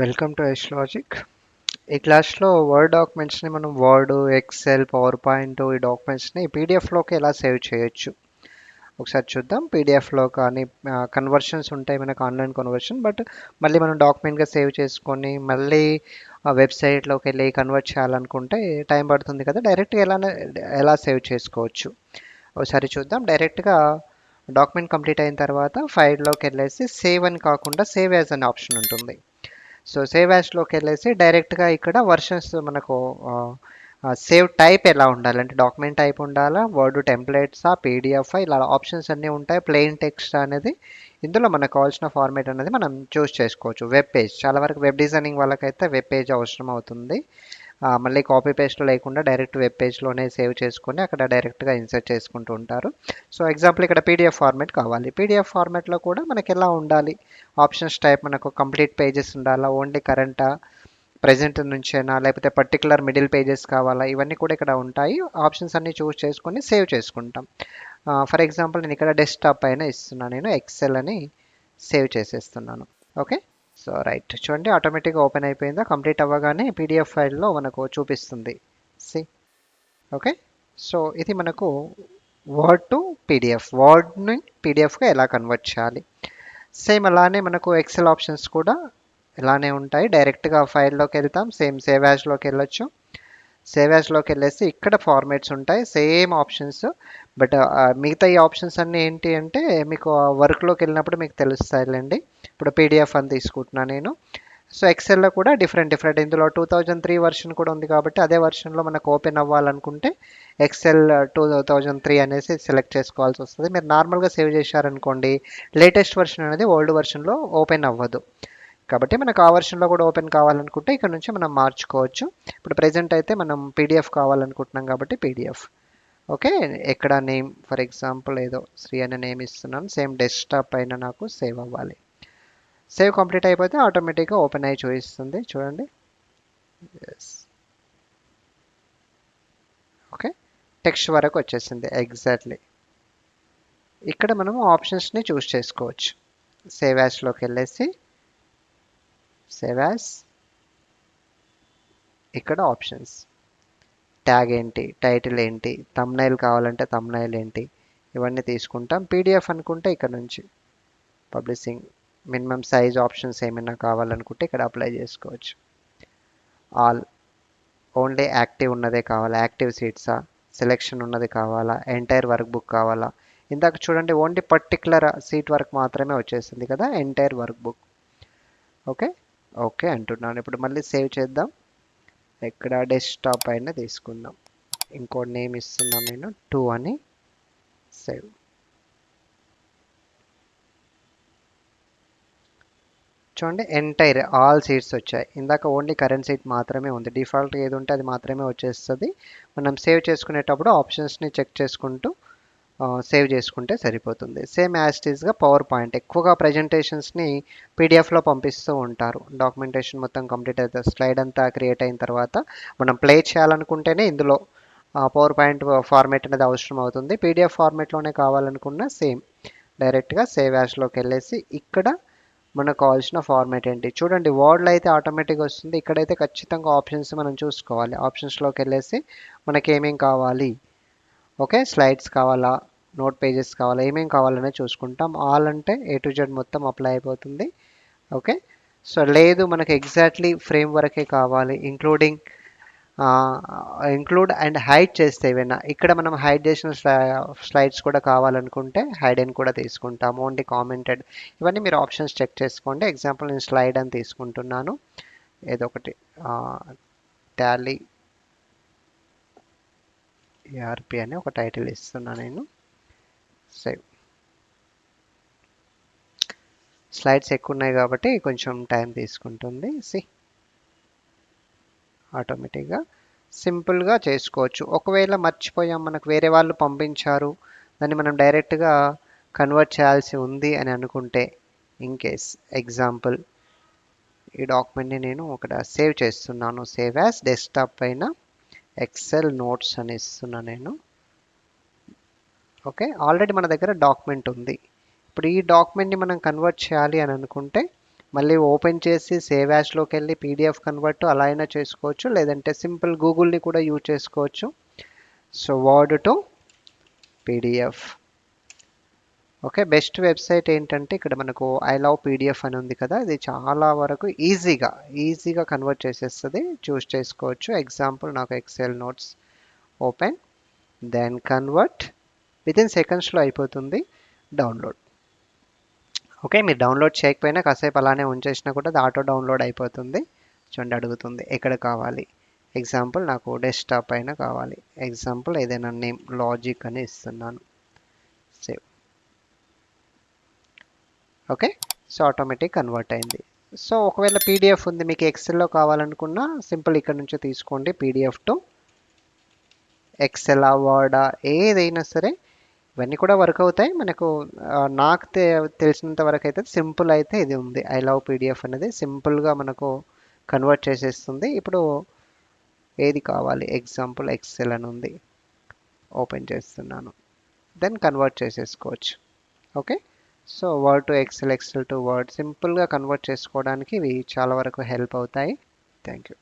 Welcome to yes logic. ఈ క్లాస్లో word డాక్యుమెంట్స్ని మనం వర్డ్, ఎక్సెల్, పవర్ పాయింట్ ఈ డాక్యుమెంట్స్ని పీడిఎఫ్లోకి ఎలా సేవ్ చేయొచ్చు ఒకసారి చూద్దాం. పీడిఎఫ్లో కానీ కన్వర్షన్స్ ఉంటాయి మనకు, ఆన్లైన్ కన్వర్షన్. బట్ మళ్ళీ మనం డాక్యుమెంట్గా సేవ్ చేసుకొని మళ్ళీ ఆ వెబ్సైట్లోకి వెళ్ళి కన్వర్ట్ చేయాలనుకుంటే టైం పడుతుంది కదా. డైరెక్ట్గా ఎలా సేవ్ చేసుకోవచ్చు ఒకసారి చూద్దాం. డైరెక్ట్గా డాక్యుమెంట్ కంప్లీట్ అయిన తర్వాత ఫైల్లోకి వెళ్ళేసి సేవ్ అని కాకుండా సేవ్ యాజ్ అనే ఆప్షన్ ఉంటుంది. సో సేవ్ యాజ్లోకి వెళ్ళేసి డైరెక్ట్గా ఇక్కడ వర్షన్స్ మనకు సేవ్ టైప్ ఎలా ఉండాలి అంటే డాక్యుమెంట్ టైప్ ఉండాలా, వర్డ్ టెంప్లెట్సా, పీడిఎఫ్, ఇలా ఆప్షన్స్ అన్నీ ఉంటాయి. ప్లెయిన్ టెక్స్ట్ అనేది ఇందులో మనకు కావాల్సిన ఫార్మేట్ అనేది మనం చూస్ చేసుకోవచ్చు. వెబ్ పేజ్, చాలా వరకు వెబ్ డిజైనింగ్ వాళ్ళకైతే వెబ్ పేజ్ అవసరం అవుతుంది. మళ్ళీ కాపీ పేస్ట్ లేకుండా డైరెక్ట్ వెబ్ పేజ్లోనే సేవ్ చేసుకొని అక్కడ డైరెక్ట్గా ఇన్సర్ట్ చేసుకుంటూ ఉంటారు. సో ఎగ్జాంపుల్ ఇక్కడ పీడిఎఫ్ ఫార్మేట్ కావాలి. పీడిఎఫ్ ఫార్మేట్లో కూడా మనకి ఎలా ఉండాలి, ఆప్షన్స్ టైప్ మనకు కంప్లీట్ పేజెస్ ఉండాలా, ఓన్లీ కరెంటా, ప్రజెంట్ నుంచేనా, లేకపోతే పర్టికులర్ మిడిల్ పేజెస్ కావాలా, ఇవన్నీ కూడా ఇక్కడ ఉంటాయి. ఆప్షన్స్ అన్నీ చూస్ చేసుకొని సేవ్ చేసుకుంటాం. ఫర్ ఎగ్జాంపుల్ నేను ఇక్కడ డెస్క్టాప్ పైన ఇస్తున్నాను, నేను ఎక్సెల్ అని సేవ్ చేసేస్తున్నాను. ఓకే, సో రైట్, చూడండి ఆటోమేటిక్గా ఓపెన్ అయిపోయిందా. కంప్లీట్ అవ్వగానే పీడిఎఫ్ ఫైల్లో మనకు చూపిస్తుంది. C, okay. సో ఇది మనకు వర్డ్ టు పీడిఎఫ్, వర్డ్ని పీడిఎఫ్గా ఎలా కన్వర్ట్ చేయాలి. సేమ్ అలానే మనకు ఎక్సెల్ ఆప్షన్స్ కూడా ఇలానే ఉంటాయి. డైరెక్ట్గా ఫైల్లోకి వెళ్తాం, సేమ్ సేవ్ యాజ్లోకి వెళ్ళొచ్చు. సేవ్ యాజ్లోకి వెళ్ళేసి ఇక్కడ ఫార్మేట్స్ ఉంటాయి, సేమ్ ఆప్షన్స్. బట్ మిగతా ఈ ఆప్షన్స్ అన్నీ ఏంటి అంటే మీకు వర్క్లోకి వెళ్ళినప్పుడు మీకు తెలుస్తాయిలేండి. ఇప్పుడు పీడిఎఫ్ అని తీసుకుంటున్నాను నేను. సో ఎక్సెల్లో కూడా డిఫరెంట్ ఇందులో 2003 వర్షన్ కూడా ఉంది కాబట్టి అదే వర్షన్లో మనకు ఓపెన్ అవ్వాలనుకుంటే ఎక్సెల్ 2003 అనేసి సెలెక్ట్ చేసుకోవాల్సి వస్తుంది. మీరు నార్మల్గా సేవ్ చేశారనుకోండి, లేటెస్ట్ వర్షన్ అనేది ఓల్డ్ వర్షన్లో ఓపెన్ అవ్వదు. కాబట్టి మనకు ఆ వర్షన్లో కూడా ఓపెన్ కావాలనుకుంటే ఇక్కడ నుంచి మనం మార్చుకోవచ్చు. ఇప్పుడు ప్రజెంట్ అయితే మనం పీడిఎఫ్ కావాలనుకుంటున్నాం కాబట్టి పీడిఎఫ్. ఓకే, ఎక్కడ నేమ్, ఫర్ ఎగ్జాంపుల్ ఏదో శ్రీ అనే నేమ్ ఇస్తున్నాను. సేమ్ డెస్క్టాప్ పైన నాకు సేవ్ అవ్వాలి. సేవ్ కంప్లీట్ అయిపోతే ఆటోమేటిక్గా ఓపెన్ అయ్యి చూపిస్తుంది, చూడండి. ఎస్, ఓకే, టెక్స్ట్ వరకు వచ్చేసింది ఎగ్జాక్ట్లీ. ఇక్కడ మనము ఆప్షన్స్ని చూస్ చేసుకోవచ్చు. సేవ్ యాజ్లోకి వెళ్ళేసి సేవ్ యాజ్, ఇక్కడ ఆప్షన్స్, ట్యాగ్ ఏంటి, టైటిల్ ఏంటి, థంబ్నైల్ కావాలంటే థంబ్నైల్ ఏంటి, ఇవన్నీ తీసుకుంటాం. పీడిఎఫ్ అనుకుంటే ఇక్కడ నుంచి పబ్లిషింగ్, మినిమం సైజ్ ఆప్షన్స్ ఏమైనా కావాలనుకుంటే ఇక్కడ అప్లై చేసుకోవచ్చు. ఆల్, ఓన్లీ యాక్టివ్ ఉన్నదే కావాలా, యాక్టివ్ సీట్సా, సెలెక్షన్ ఉన్నది కావాలా, ఎంటైర్ వర్క్ బుక్ కావాలా. ఇందాక చూడండి ఓన్లీ పర్టికులర్ సీట్ వర్క్ మాత్రమే వచ్చేసింది కదా, entire work book. Okay, okay అంటున్నాను. ఇప్పుడు మళ్ళీ సేవ్ చేద్దాం. ఇక్కడ డెస్క్టాప్ పైన తీసుకుందాం, ఇంకో నేమ్ ఇస్తున్నాం నేను 2 అని. సేవ్. చూడండి ఎంటైర్ ఆల్ సీట్స్ వచ్చాయి. ఇందాక ఓన్లీ కరెంట్ సీట్ మాత్రమే ఉంది. డిఫాల్ట్ ఏది ఉంటే అది మాత్రమే వచ్చేస్తుంది. మనం సేవ్ చేసుకునేటప్పుడు ఆప్షన్స్ని చెక్ చేసుకుంటూ సేవ్ చేసుకుంటే సరిపోతుంది. సేమ్ యాజ్ ఇట్ ఈస్గా పవర్ పాయింట్, ఎక్కువగా ప్రజెంటేషన్స్ని పీడిఎఫ్లో పంపిస్తూ ఉంటారు. డాక్యుమెంటేషన్ మొత్తం కంప్లీట్ అవుతుంది, స్లైడ్ అంతా క్రియేట్ అయిన తర్వాత మనం ప్లే చేయాలనుకుంటేనే ఇందులో పవర్ పాయింట్ ఫార్మేట్ అనేది అవసరం అవుతుంది. పీడిఎఫ్ ఫార్మేట్లోనే కావాలనుకున్న సేమ్ డైరెక్ట్గా సేవ్ యాజ్లోకి వెళ్ళేసి ఇక్కడ మనకు కావాల్సిన ఫార్మేట్ ఏంటి చూడండి. వర్డ్లో అయితే ఆటోమేటిక్గా వస్తుంది, ఇక్కడైతే ఖచ్చితంగా ఆప్షన్స్ మనం చూసుకోవాలి. ఆప్షన్స్లోకి వెళ్ళేసి మనకి ఏమేం కావాలి, ఓకే, స్లైడ్స్ కావాలా, నోట్ పేజెస్ కావాలా, ఏమేం కావాలనే చూసుకుంటాం. ఆల్ అంటే ఏ టు జెడ్ మొత్తం అప్లై అయిపోతుంది. ఓకే, సో లేదు మనకి ఎగ్జాక్ట్లీ ఫ్రేమ్ వరకే కావాలి, ఇంక్లూడ్ అండ్ హైడ్ చేస్తే ఏమైనా ఇక్కడ మనం హైడ్ చేసిన స్లైడ్స్ కూడా కావాలనుకుంటే హైడ్ అని కూడా తీసుకుంటాము. ఓన్లీ కామెంటెడ్, ఇవన్నీ మీరు ఆప్షన్స్ చెక్ చేసుకోండి. ఎగ్జాంపుల్ నేను స్లైడ్ అని తీసుకుంటున్నాను, ఏదో ఒకటి టాలీ ఏఆర్పి అని ఒక టైటిల్ ఇస్తున్నాను నేను. సేవ్. స్లైడ్స్ ఎక్కువ ఉన్నాయి కాబట్టి కొంచెం టైం తీసుకుంటుంది. ఆటోమేటిక్గా సింపుల్గా చేసుకోవచ్చు. ఒకవేళ మర్చిపోయాం, మనకు వేరే వాళ్ళు పంపించారు, దాన్ని మనం డైరెక్ట్గా కన్వర్ట్ చేయాల్సి ఉంది అని అనుకుంటే, ఇన్ కేస్ ఎగ్జాంపుల్ ఈ డాక్యుమెంట్ని నేను ఇక్కడ సేవ్ చేస్తున్నాను. సేవ్ యాజ్ డెస్క్టాప్ పైన ఎక్సెల్ నోట్స్ అని ఇస్తున్నాను నేను. ఓకే, ఆల్రెడీ మన దగ్గర డాక్యుమెంట్ ఉంది. ఇప్పుడు ఈ డాక్యుమెంట్ని మనం కన్వర్ట్ చేయాలి అని అనుకుంటే మళ్ళీ ఓపెన్ చేసి సేవ్ యాజ్లోకి వెళ్ళి పీడిఎఫ్ కన్వర్ట్ అలా అయినా చేసుకోవచ్చు, లేదంటే సింపుల్ గూగుల్ని కూడా యూజ్ చేసుకోవచ్చు. So word to PDF. Okay, best website ఏంటంటే ఇక్కడ మనకు ఐ లవ్ పీడిఎఫ్ అని ఉంది కదా, ఇది చాలా వరకు ఈజీగా కన్వర్ట్ చేసేస్తుంది, చూస్ చేసుకోవచ్చు. ఎగ్జాంపుల్ నాకు Excel notes open, then convert, within సెకండ్స్లో అయిపోతుంది డౌన్లోడ్. ఓకే, మీరు డౌన్లోడ్ చేయకపోయినా కాసేపు అలానే ఉంచేసినా కూడా అది ఆటో డౌన్లోడ్ అయిపోతుంది. చూడండి అడుగుతుంది ఎక్కడ కావాలి, ఎగ్జాంపుల్ నాకు డెస్క్టాప్ పైన కావాలి, ఎగ్జాంపుల్ ఏదైనా నేమ్ లాజిక్ అని ఇస్తున్నాను, save. Okay, so automatic convert అయింది. సో ఒకవేళ పీడిఎఫ్ ఉంది మీకు ఎక్సెల్లో కావాలనుకున్నా సింపుల్ ఇక్కడ నుంచి తీసుకోండి, పీడిఎఫ్ టు ఎక్సెల్ వర్డా ఏదైనా సరే ఇవన్నీ కూడా వర్క్ అవుతాయి మనకు. నాకు తెలిసినంత వరకు అయితే సింపుల్ అయితే ఇది ఉంది, ఐ లవ్ పీడిఎఫ్ అనేది సింపుల్గా మనకు కన్వర్ట్ చేసేస్తుంది. ఇప్పుడు ఏది కావాలి, ఎగ్జాంపుల్ ఎక్సెల్ అని ఉంది, ఓపెన్ చేస్తున్నాను, దెన్ కన్వర్ట్ చేసేసుకోవచ్చు. Okay, so word to Excel, Excel to word సింపుల్గా కన్వర్ట్ చేసుకోవడానికి ఇవి చాలా వరకు హెల్ప్ అవుతాయి. Thank you.